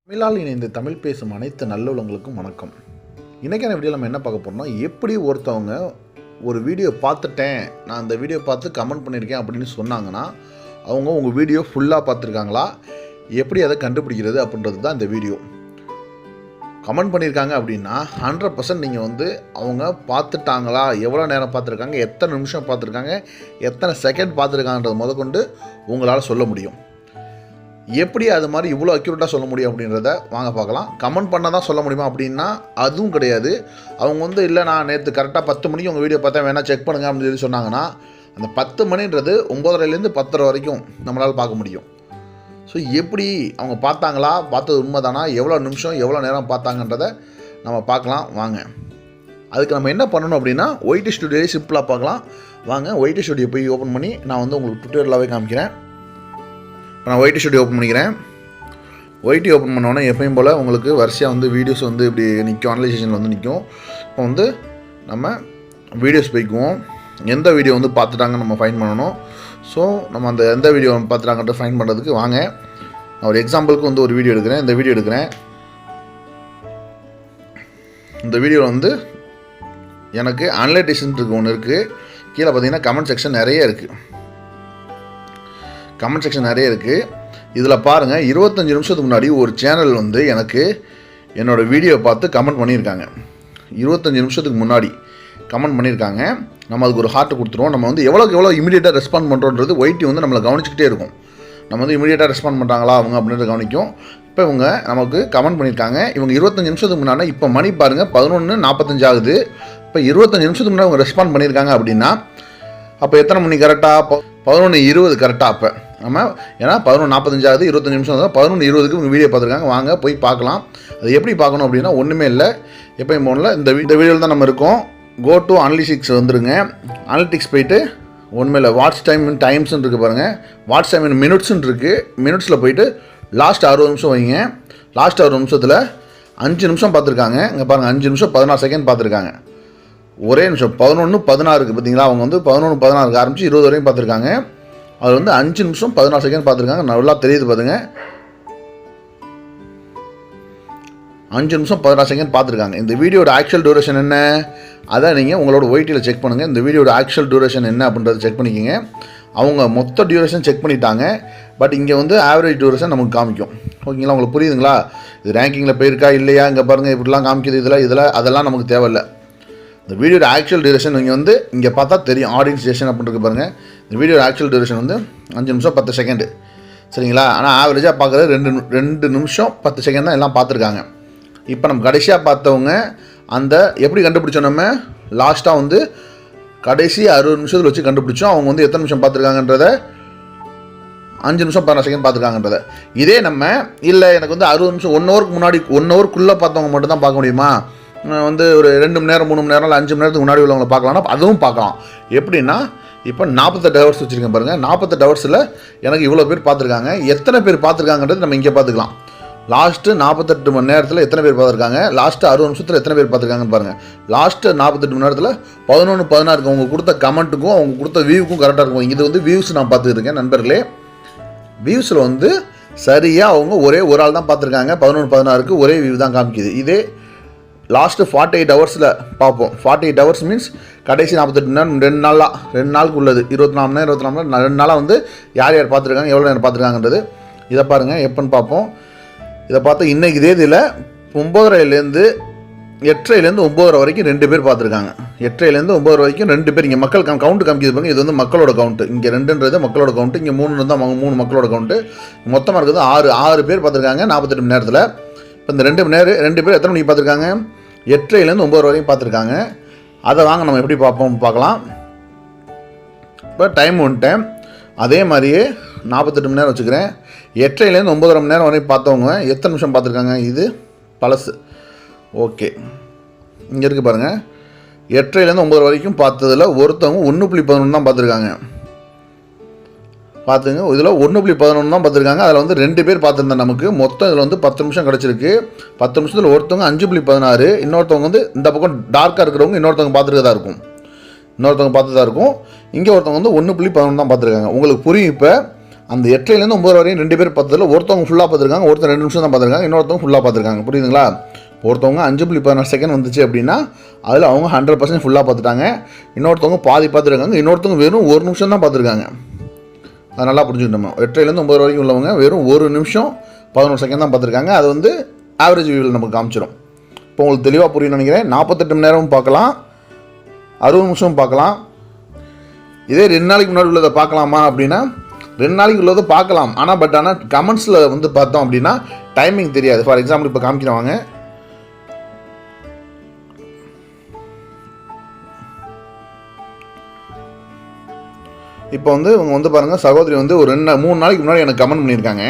தமிழால் இணைந்து தமிழ் பேசும் அனைத்து நல்லுள்ளங்களுக்கும் வணக்கம். இன்றைக்கான வீடியோ நம்ம என்ன பார்க்க போகிறோம்னா, எப்படி ஒருத்தவங்க ஒரு வீடியோ பார்த்துட்டேன், நான் அந்த வீடியோ பார்த்து கமெண்ட் பண்ணியிருக்கேன் அப்படின்னு சொன்னாங்கன்னா, அவங்க உங்கள் வீடியோ ஃபுல்லாக பார்த்துருக்காங்களா, எப்படி அதை கண்டுபிடிக்கிறது அப்படின்றது தான் இந்த வீடியோ. கமெண்ட் பண்ணியிருக்காங்க அப்படின்னா 100% நீங்கள் அவங்க பார்த்துட்டாங்களா, எவ்வளோ நேரம் பார்த்துருக்காங்க, எத்தனை நிமிஷம் பார்த்துருக்காங்க, எத்தனை செகண்ட் பார்த்துருக்காங்கன்றது முதற்கொண்டு உங்களால் சொல்ல முடியும். எப்படி அது மாதிரி இவ்வளோ அக்யூரேட்டாக சொல்ல முடியும் அப்படின்றத வாங்க பார்க்கலாம். கமெண்ட் பண்ண தான் சொல்ல முடியுமா அப்படின்னா அதுவும் கிடையாது. அவங்க இல்லை நான் நேற்று கரெக்டாக 10 மணிக்கு உங்கள் வீடியோ பார்த்தா வேணால் செக் பண்ணுங்கள் அப்படின்னு சொல்லி சொன்னாங்கன்னா, அந்த 10 மணின்றது 9:30லேருந்து 10:30 வரைக்கும் நம்மளால் பார்க்க முடியும். ஸோ எப்படி அவங்க பார்த்தாங்களா, பார்த்தது உண்மை தானா, எவ்வளோ நிமிஷம் எவ்வளோ நேரம் பார்த்தாங்கன்றதை நம்ம பார்க்கலாம் வாங்க. அதுக்கு நம்ம என்ன பண்ணணும் அப்படின்னா, ஒயிட் ஸ்டுடியோவே சிம்பிளாக பார்க்கலாம் வாங்க. ஒயிட் ஸ்டுடியோ போய் ஓப்பன் பண்ணி நான் உங்களுக்கு ட்விட்டர்லாவே காமிக்கிறேன். நான் ஒயிட் ஸ்டுடியோ ஓப்பன் பண்ணிக்கிறேன். ஒயிட்டி ஓப்பன் பண்ணோன்னே எப்பயும் போல் உங்களுக்கு வரிசையாக வீடியோஸ் இப்படி நிற்கும், அனலைசேஷனில் நிற்கும். இப்போ நம்ம வீடியோஸ் போய்க்குவோம். எந்த வீடியோ பார்த்துட்டாங்கன்னு நம்ம ஃபைன் பண்ணணும். ஸோ நம்ம அந்த எந்த வீடியோ பார்த்துட்டாங்கன்ற ஃபைன் பண்ணுறதுக்கு வாங்க. நான் ஒரு எக்ஸாம்பிளுக்கு ஒரு வீடியோ எடுக்கிறேன். இந்த வீடியோ எடுக்கிறேன். இந்த வீடியோவில் எனக்கு அனலைசேஷன் ஒன்று இருக்குது. கீழே பார்த்தீங்கன்னா கமெண்ட் செக்ஷன் நிறைய இருக்குது. இதில் பாருங்கள், 25 நிமிஷத்துக்கு முன்னாடி ஒரு சேனல் எனக்கு என்னோடய வீடியோ பார்த்து கமெண்ட் பண்ணியிருக்காங்க. 25 நிமிஷத்துக்கு முன்னாடி கமெண்ட் பண்ணியிருக்காங்க. நம்ம அதுக்கு ஒரு ஹார்ட் கொடுத்துருவோம். நம்ம எவ்வளோக்கு எவ்வளோ இமீடியட்டாக ரெஸ்பாண்ட் பண்ணுறோன்றது ஒயிட்டி நம்மளை கவனிச்சிக்கிட்டே இருக்கும். நம்ம இமீடியட்டாக ரெஸ்பாண்ட் பண்ணுறாங்களா அவங்க அப்படின்றத கவனிக்கும். இப்போ இவங்க நமக்கு கமெண்ட் பண்ணியிருக்காங்க. இவங்க 25 நிமிஷத்துக்கு முன்னாடி, இப்போ மணி பாருங்கள் 11:45 ஆகுது. இப்போ 25 நிமிஷத்துக்கு முன்னாடி அவங்க ரெஸ்பாண்ட் பண்ணியிருக்காங்க அப்படின்னா அப்போ எத்தனை மணி கரெக்டாக? 11:20 கரெக்டாக. அப்போ நம்ம ஏன்னா 11:45 ஆகுது, 25 நிமிஷம் தான். 11:20க்கு இவங்க வீடியோ பார்த்துருக்காங்க. வாங்க போய் பார்க்கலாம். அது எப்படி பார்க்கணும் அப்படின்னா ஒன்றுமே இல்லை. எப்போயும் போகல, இந்த வீடியோவில் தான் நம்ம இருக்கோம். கோ டு அனலிட்டிக்ஸ் வந்துருங்க. அனலிட்டிக்ஸ் போயிட்டு ஒன்றுமே இல்லை, வாட்ச் டைம் இன் டைம்ஸ்ன்னு இருக்குது பாருங்கள். வாட்ச் டைம் இன் மினிட்ஸ்ன்னு இருக்குது. மினிட்ஸில் போயிட்டு லாஸ்ட் 60 நிமிஷம் வைங்க. லாஸ்ட் 60 நிமிஷத்தில் 5 நிமிஷம் பார்த்துருக்காங்க. இங்கே பாருங்கள், 5 நிமிஷம் 16 செகண்ட் பார்த்துருக்காங்க. ஒரே நிமிஷம் 11:16 பார்த்தீங்களா? அவங்க 11:16 ஆரம்பித்து 20 வரைக்கும் பார்த்துருக்காங்க. அது 5 நிமிஷம் 16 செகண்ட் பார்த்துருக்காங்க. நல்லா தெரியுது பாருங்க. 5 நிமிஷம் 16 செகண்ட் பார்த்துருக்காங்க. இந்த வீடியோட ஆக்சுவல் டியூரேஷன் என்ன, அதை நீங்கள் உங்களோட ஒயிட்டியில் செக் பண்ணுங்கள். இந்த வீடியோட ஆக்சுவல் டியூரேஷன் என்ன அப்படின்றத செக் பண்ணிக்கோங்க. அவங்க மொத்த டியூரேஷன் செக் பண்ணிட்டாங்க. பட் இங்கே ஆவரேஜ் டியூரேஷன் நமக்கு காமிக்கும். ஓகேங்களா? உங்களுக்கு புரியுதுங்களா? இது ரேங்கிங்கில் போயிருக்கா இல்லையா, இங்கே பாருங்கள் இப்படிலாம் காமிக்குது. இதில் அதெல்லாம் நமக்கு தேவையில்லை. இந்த வீடியோட ஆக்சுவல் டியூரேஷன் நீங்கள் இங்கே பார்த்தா தெரியும். ஆடியன்ஸ் டியூரேஷன் அப்படின்றது பாருங்கள். இந்த வீடியோட ஆக்சுவல் டியூரேஷன் 5 நிமிஷம் 10 செகண்டு. சரிங்களா? ஆனால் ஆவரேஜாக பார்க்குறது 2 நிமிஷம் 10 செகண்ட் தான் எல்லாம் பார்த்துருக்காங்க. இப்போ நம்ம கடைசியாக பார்த்தவங்க அந்த எப்படி கண்டுபிடிச்சோம்? நம்ம லாஸ்ட்டாக கடைசி 60 நிமிஷத்தில் வச்சு கண்டுபிடிச்சோம். அவங்க எத்தனை நிமிஷம் பார்த்துருக்காங்கன்றத 5 நிமிஷம் 16 செகண்ட் பார்த்துருக்காங்கன்றத. இதே நம்ம இல்லை எனக்கு 60 நிமிஷம் 1 ஹவருக்கு முன்னாடி 1 ஹவருக்குள்ளே பார்த்தவங்க மட்டும் தான் பார்க்க முடியுமா? ஒரு 2 மணி நேரம் 3 மணி நேரம் இல்லை 5 மணி நேரத்துக்கு முன்னாடி உள்ளவங்களை பார்க்கலாம்னா அதுவும் பார்க்கலாம். எப்படின்னா இப்போ 48 ஹவர்ஸ் வச்சுருக்கேன் பாருங்கள். 48 ஹவர்ஸில் எனக்கு இவ்வளோ பேர் பார்த்துருக்காங்க. எத்தனை பேர் பார்த்துருக்காங்கன்றது நம்ம இங்கே பார்த்துக்கலாம். லாஸ்ட்டு 48 மணி நேரத்தில் எத்தனை பேர் பார்த்துருக்காங்க, லாஸ்ட்டு 60 நிமிஷத்தில் எத்தனை பேர் பார்த்துருக்காங்கன்னு பாருங்கள். லாஸ்ட்டு 48 மணி நேரத்தில் 11:16 அவங்க கொடுத்த கமெண்ட்டுக்கும் அவங்க கொடுத்த வியூவுக்கும் கரெக்டாக இருக்கும். இது வியூஸ் நான் பார்த்துருக்கேன் நண்பர்களே. வியூஸில் சரியாக அவங்க ஒரே ஒரு ஆள் தான் பார்த்துருக்காங்க. 11:16க்கு ஒரே வியூ தான் காமிக்குது. இதே லாஸ்ட்டு 48 ஹவர்ஸில் பார்ப்போம். 48 ஹவர்ஸ் மீன்ஸ் கடைசி 48 மணி நேரம் 2 நாளுக்கு உள்ளது. 24 மணி நேரம் 2 நாளாக யார் யார் பார்த்துருக்காங்க, எவ்வளோ நேரம் பார்த்துருக்காங்கன்றது இதை பாருங்கள். எப்போன்னு பார்ப்போம். இதை பார்த்தா இன்றைக்கி இதே இதில் 9:30லேருந்து 8:30லேருந்து 9:30 வரைக்கும் 2 பேர் பார்த்துருக்காங்க. 8:30லேருந்து 9:30 வரைக்கும் 2 பேர். இங்கே மக்கள் கவுண்ட் காமிக்கிது பாருங்க. இது மக்களோட கவுண்ட்டு. இங்கே 2ன்றது மக்களோட கவுண்ட்டு. இங்கே 3 இருந்தால் 3 மக்களோட கவுண்ட்டு. மொத்தமாக இருக்குது 6 பேர் பார்த்துருக்காங்க 48 மணி நேரத்தில். இப்போ இந்த 2 பேர் எத்தனை மணிக்கு பார்த்துருக்காங்க? 8:30லேருந்து 9:00 வரைக்கும் பார்த்துருக்காங்க. அதை வாங்க நம்ம எப்படி பார்க்கலாம். இப்போ டைம் வந்துட்டேன். அதே மாதிரியே 48 மணி நேரம் வச்சுக்கிறேன். 8:30லேருந்து 9:30 மணி நேரம் வரைக்கும் பார்த்தவங்க எத்தனை நிமிஷம் பார்த்துருக்காங்க? இது பழசு. ஓகே, இங்கே இருக்குது பாருங்கள். 8:30லேருந்து 9:00 வரைக்கும் பார்த்ததில் ஒருத்தவங்க 1.11 தான் பார்த்துருக்காங்க. பார்த்துங்க, இதில் 1.11 தான் பார்த்துருக்காங்க. அதில் 2 பேர் பார்த்துருந்தேன். நமக்கு மொத்தம் இதில் 10 நிமிஷம் கிடச்சிருக்கு. 10 நிமிஷத்தில் ஒருத்தவங்க 5.16, இன்னொருத்தவங்க இந்த பக்கம் டார்க்காக இருக்கிறவங்க இன்னொருத்தவங்க பார்த்துட்டு இருக்கும். இங்கே ஒருத்தவங்க 1.11 தான் பார்த்துருக்காங்க. உங்களுக்கு புரியும். இப்போ அந்த 8லேருந்து 9 வரையும் 2 பேர் பார்த்ததில் ஒருத்தவங்க ஃபுல்லாக பார்த்துருக்காங்க, ஒருத்தர் 2 நிமிஷம் தான் பார்த்துருக்காங்க, இன்னொருத்தவங்க ஃபுல்லாக பார்த்துருக்காங்க. புரியுதுங்களா? ஒருத்தவங்க 5.16 செகண்ட் வந்துச்சு அப்படின்னா அதில் அவங்க 100% ஃபுல்லாக பார்த்துட்டாங்க. இன்னொருத்தவங்க பாதி பார்த்துருக்காங்க, இன்னொருத்தவங்க வெறும் 1 நிமிஷம் தான் பார்த்துருக்காங்க. அது நல்லா புரிஞ்சுக்கிட்டோம். 8லேருந்து 9 வரைக்கும் உள்ளவங்க வெறும் 1 நிமிஷம் 11 செகண்ட் தான் பார்த்துருக்காங்க. அது வந்து ஆவரேஜ் வியூவில் நமக்கு காமிச்சிடும். இப்போ உங்களுக்கு தெளிவாக புரியும்னு நினைக்கிறேன். 48 மணி நேரமும் பார்க்கலாம், 60 நிமிஷமும் பார்க்கலாம். இதே 2 நாளைக்கு முன்னாடி உள்ளதை பார்க்கலாமா அப்படின்னா 2 நாளைக்கு உள்ளதை பார்க்கலாம். ஆனால் கமெண்ட்ஸில் வந்து பார்த்தோம் அப்படின்னா டைமிங் தெரியாது. ஃபார் எக்ஸாம்பிள் இப்போ காமிக்கிறவாங்க, இப்போ வந்து இவங்க வந்து பாருங்கள், சகோதரி வந்து ஒரு 3 நாளைக்கு முன்னாடி எனக்கு கமெண்ட் பண்ணியிருக்காங்க.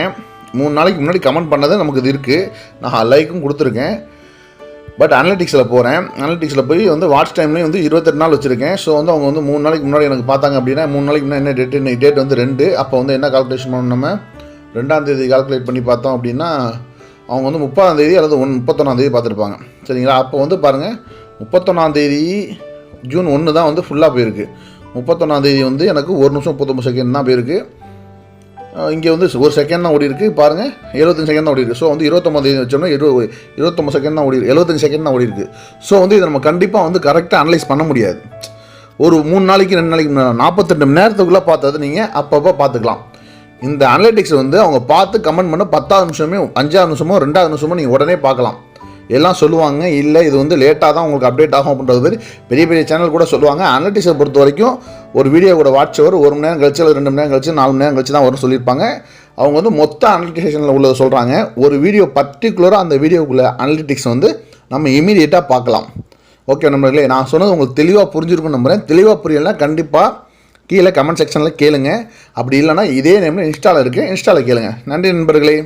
3 நாளைக்கு முன்னாடி கமெண்ட் பண்ணது நமக்கு இது இருக்குது. நான் லைக்கும் கொடுத்துருக்கேன். பட் அனலிட்டிக்ஸில் போகிறேன். அனலிட்டிக்ஸில் போய் வந்து வாட்ச் டைம்லேயும் வந்து 28 நாள் வச்சுருக்கேன். ஸோ வந்து அவங்க வந்து 3 நாளைக்கு முன்னாடி எனக்கு பார்த்தாங்க அப்படின்னா 3 நாளைக்கு முன்னாடி என்ன டேட், இன்னைக்கு டேட் வந்து 2. அப்போ வந்து என்ன கால்குலேஷன் பண்ணணும், நம்ம 2ஆம் தேதி கால்குலேட் பண்ணி பார்த்தோம் அப்படின்னா அவங்க வந்து 30ஆம் தேதி அல்லது 31ஆம் தேதி பார்த்துருப்பாங்க. சரிங்களா? அப்போ வந்து பாருங்கள், 31ஆம் தேதி ஜூன் 1 தான் வந்து ஃபுல்லாக போயிருக்கு. 31ஆம் தேதி வந்து எனக்கு 1 நிமிஷம் 39 செகண்ட் தான் போயிருக்கு. இங்கே வந்து 1 செகண்ட் தான் ஓடி இருக்குது. பாருங்கள், 75 செகண்ட் தான் ஓடி இருக்குது. ஸோ வந்து 29 தேதி வச்சோம்னா 29 செகண்ட் தான் ஓடி 75 செகண்ட் தான் ஓடி இருக்குது. ஸோ வந்து இதை நம்ம கண்டிப்பாக வந்து கரெக்டாக அனலைஸ் பண்ண முடியாது. ஒரு 3 நாளைக்கு 2 நாளைக்கு 48 மணி நேரத்துக்குள்ளே பார்த்தது நீங்கள் அப்பப்போ பார்த்துக்கலாம். இந்த அனலிட்டிக்ஸ் வந்து அவங்க பார்த்து கமெண்ட் பண்ண 10ஆவது நிமிஷமே 5ஆவது நிமிஷமோ 2ஆவது நிமிஷமோ நீங்கள் உடனே பார்க்கலாம். எல்லாம் சொல்லுவாங்க, இல்லை இது வந்து லேட்டாக தான் உங்களுக்கு அப்டேட் ஆகும் அப்படின்றது பெரிய பெரிய சேனல் கூட சொல்லுவாங்க. அனலிட்டிக்ஸை பொறுத்த வரைக்கும் ஒரு வீடியோ கூட வாட்ச் அவர் 1 மணி நேரம் கழிச்சு அல்லது 2 மணி நேரம் கழிச்சு 4 மணி நேரம் கழிச்சு தான் வரும் சொல்லியிருப்பாங்க. அவங்க வந்து மொத்த அனலிட்டிக்ஸில் உள்ளதை சொல்கிறாங்க. ஒரு வீடியோ பர்டிகுலராக அந்த வீடியோக்குள்ளே அனலிட்டிக்ஸ் வந்து நம்ம இமீடியட்டாக பார்க்கலாம். ஓகே நண்பர்களே, நான் சொன்னது உங்களுக்கு தெளிவாக புரிஞ்சிருக்குன்னு நம்புகிறேன். தெளிவாக புரியலைன்னா கண்டிப்பாக கீழே கமெண்ட் செக்ஷனில் கேளுங்க. அப்படி இல்லைனா இதே நேமில் இன்ஸ்டாவில் இருக்குது, இன்ஸ்டாவில் கேளுங்க. நன்றி நண்பர்களே.